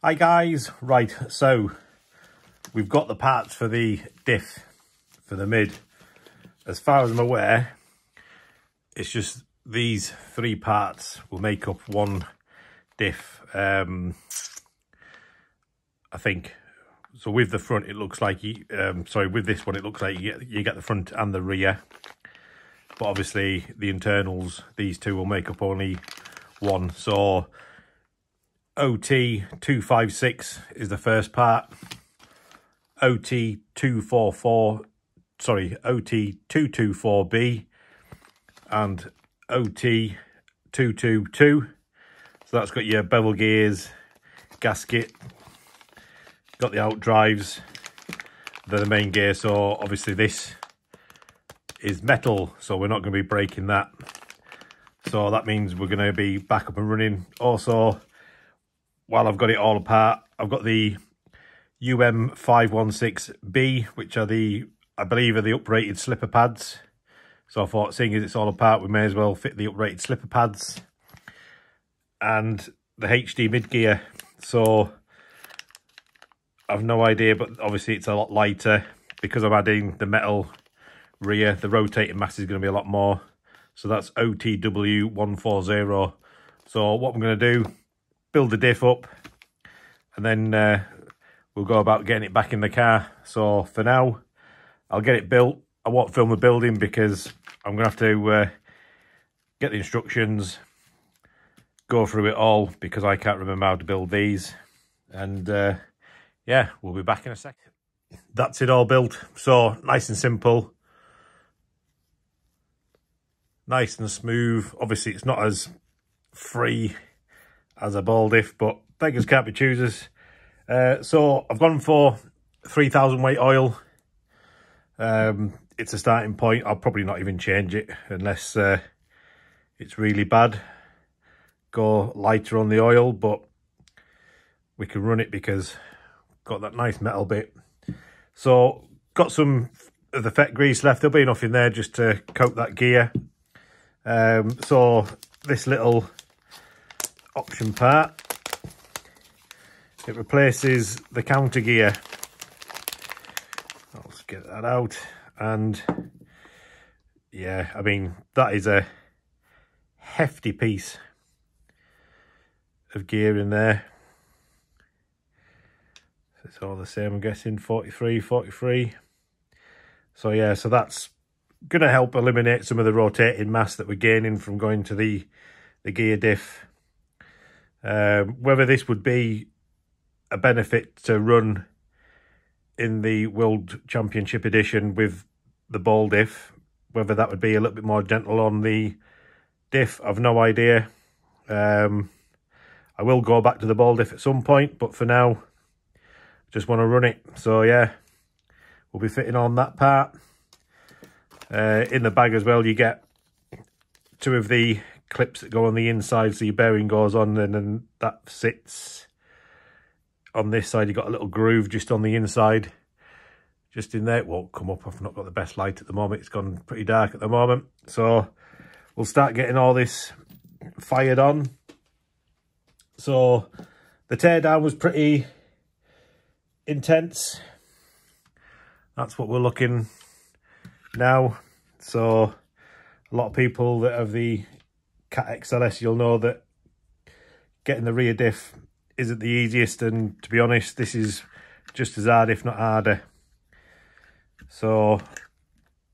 Hi guys, right, so we've got the parts for the diff, for the mid. As far as I'm aware, it's just these three parts will make up one diff, I think. So with the front, it looks like, with this one, it looks like you get the front and the rear. But obviously the internals, these two will make up only one. So OT256 is the first part. OT224B and OT222. So that's got your bevel gears, gasket, got the out drives, they're the main gear. So obviously this is metal, so we're not going to be breaking that. So that means we're going to be back up and running. Also, while I've got it all apart, I've got the UM516B, which are I believe are the uprated slipper pads. So I thought, seeing as it's all apart, we may as well fit the uprated slipper pads. And the HD mid gear. So I've no idea, but obviously it's a lot lighter because I'm adding the metal rear. The rotating mass is going to be a lot more. So that's OTW140. So what I'm going to do, build the diff up, and then we'll go about getting it back in the car. So for now, I'll get it built. I won't film the building because I'm going to have to get the instructions, go through it all, because I can't remember how to build these. And yeah, we'll be back in a second. That's it all built. So nice and simple. Nice and smooth. Obviously, it's not as free as a ball diff, but beggars can't be choosers. So I've gone for 3,000 weight oil. It's a starting point. I'll probably not even change it unless it's really bad. Go lighter on the oil, but we can run it because got that nice metal bit. So got some of the fet grease left. There'll be enough in there just to coat that gear. So this little option part, it replaces the counter gear. Let's get that out. And yeah, I mean, that is a hefty piece of gear in there. It's all the same, I'm guessing, 43. So yeah, so that's going to help eliminate some of the rotating mass that we're gaining from going to the gear diff. Whether this would be a benefit to run in the World Championship edition with the ball diff, whether that would be a little bit more gentle on the diff, I've no idea. I will go back to the ball diff at some point, but for now, just want to run it. So yeah, we'll be fitting on that part. In the bag as well, you get two of the clips that go on the inside, so your bearing goes on, and then that sits on this side. You've got a little groove just on the inside, just in there. It won't come up. I've not got the best light at the moment. It's gone pretty dark at the moment. So we'll start getting all this fired on. So the teardown was pretty intense. That's what we're looking now. So a lot of people that have the Cat XLS, you'll know that getting the rear diff isn't the easiest, and to be honest, this is just as hard, if not harder. So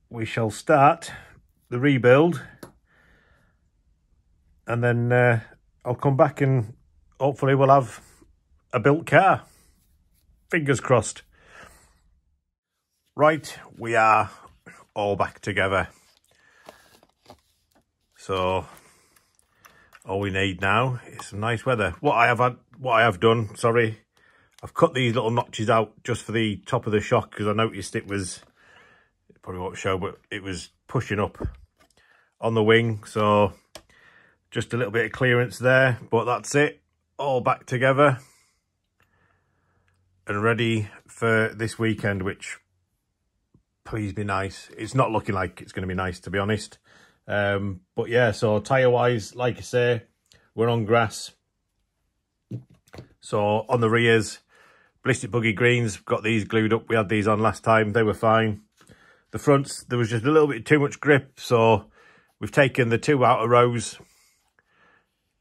we shall start the rebuild, and then I'll come back and hopefully we'll have a built car. Fingers crossed. Right, we are all back together. So all we need now is some nice weather. What I have done, I've cut these little notches out just for the top of the shock, because I noticed it probably won't show, but it was pushing up on the wing. So just a little bit of clearance there, but that's it. All back together and ready for this weekend, which, please be nice. It's not looking like it's going to be nice, to be honest. But yeah, so tyre wise, like I say, we're on grass. So on the rears, ballistic buggy greens, got these glued up. We had these on last time, they were fine. The fronts, there was just a little bit too much grip, so we've taken the two outer rows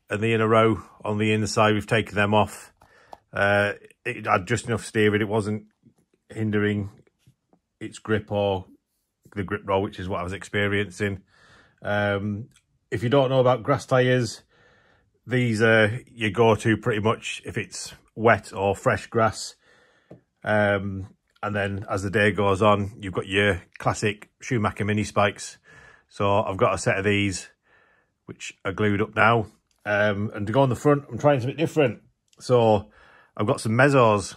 and the inner row on the inside, we've taken them off. It had just enough steering, it wasn't hindering its grip or the grip roll, which is what I was experiencing. If you don't know about grass tyres, these are your go-to pretty much if it's wet or fresh grass. And then as the day goes on, you've got your classic Schumacher mini spikes. So I've got a set of these, which are glued up now. And to go on the front, I'm trying something different. So I've got some mezzos.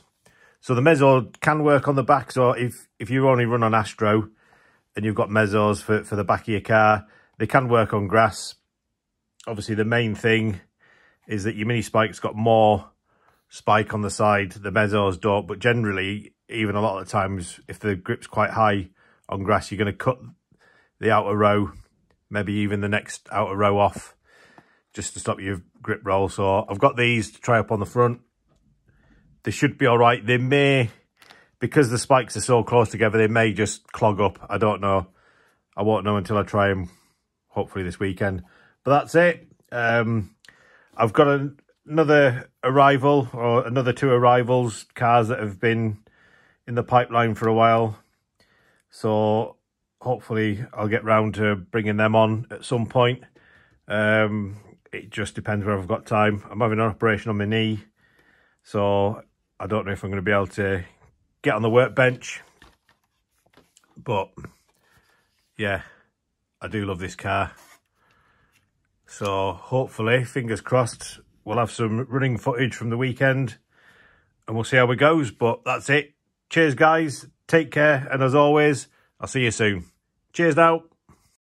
So the mezzo can work on the back. So if you only run on Astro and you've got mezzos for the back of your car, they can work on grass. Obviously, the main thing is that your mini spike's got more spike on the side. The mezzos don't, but generally, even a lot of the times, if the grip's quite high on grass, you're going to cut the outer row, maybe even the next outer row off, just to stop your grip roll. So I've got these to try up on the front. They should be all right. They may, because the spikes are so close together, they may just clog up. I don't know. I won't know until I try them, hopefully this weekend. But that's it. I've got another arrival, or another two arrivals, cars that have been in the pipeline for a while. So hopefully I'll get round to bringing them on at some point. It just depends whether I've got time. I'm having an operation on my knee, so I don't know if I'm going to be able to get on the workbench. But yeah, I do love this car. So hopefully, fingers crossed, we'll have some running footage from the weekend and we'll see how it goes. But that's it. Cheers, guys. Take care. And as always, I'll see you soon. Cheers now.